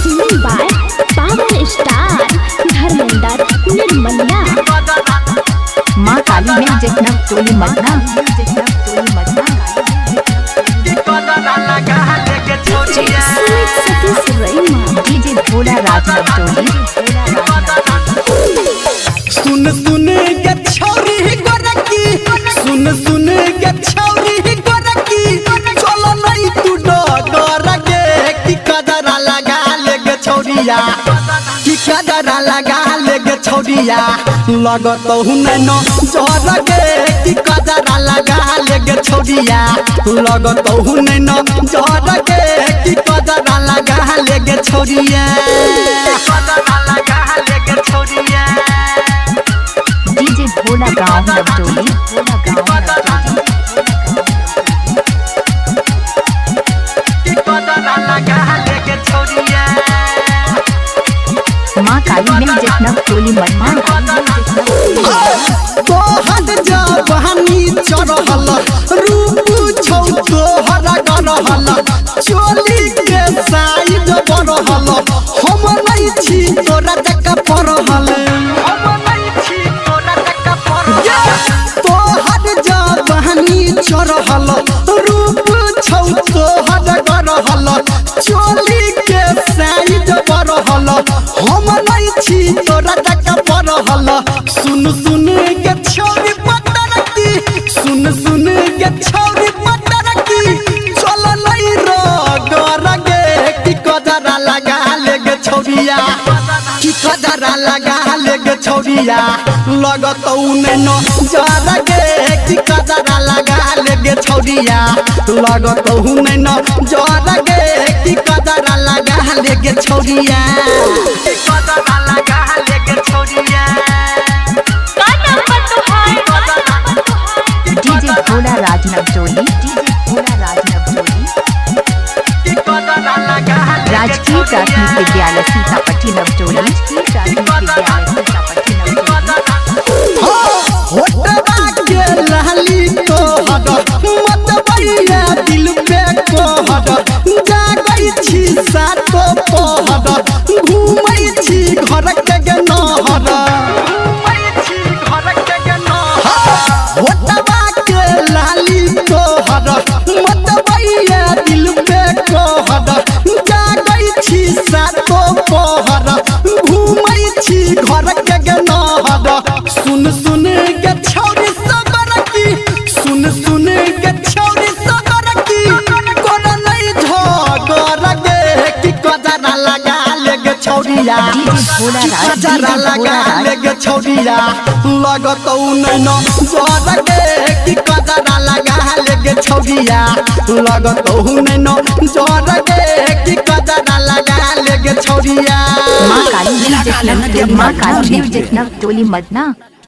Singing by Power Star Dharmendra Nirmaliya. माँ काली music नवतोली Madna. Satish रईमा DJ Bhola राज नवतोली। सुन सुन के छौरी गोरकी, सुन सुन के छौरी गोरकी, चलो नहीं तू डगर गे कि कदरा लगा ले गे छौरिया, कि कदरा लगा ले गे छौरिया, लगत हुने न जर गे कि कदरा लगा ले गे छौरिया, लगत हुने न जर गे कि कदरा लगा ले गे छौरिया, कदरा लगा ले गे छौरिया। डीजे भोला गाँव नवतोली। माँ काली म्यूजिक नवतोली मदना। तोहर जवानी चढ़ल रूप छौ तोहर गरहल, चोली के साइज बढ़ल, हम नहीं छी तोरा जका पढ़ल, तोहर जवानी चढ़ल रूप छौ तोहर गरहल, चोली के साइज बढ़ल, हम नहीं छी तोरा जका पढ़ल। सुन सुन के छौरी पतर की, सुन सुन के छौरी पतर की, चल नहीं रगर गे कि कदरा लगा ले गे छौरिया, कि कदरा लगा ले गे छौरिया, लगत उन्हें न जर गे कि कदरा लगा ले गे छौरिया, लगत उन्हें न जर गे कि कदरा लगा ले गे छौरिया, कदरा लगा ले गे छौरिया। डीजे भोला राज नवतोली। राजकीय प्राथमिक विद्यालय सीतापट्टी नवतोली। होटवा के लहली तोहर मत बइया दिल पे कोहर, जागई छी सातो पहर, घूमै छी घर के नहर, होटवा के लाली तोहर मत बइया दिल पे कोहर, जागई छी सातो पहर, घूमै छी घर के नहर। सुन सुन के छौरी सबर की, सुन सुन के छौरी सबर की, कोन नहीं झगर गे कि कदरा लगा ले गे छौरिया, कदरा लगा ले गे छौरिया, लगत उन्हें न जर गे कि कदरा लगा ले गे छौरिया, लगत उन्हें न जर गे कि कदरा लगा ले गे छौरिया। माँ काली म्यूजिक नवतोली मदना।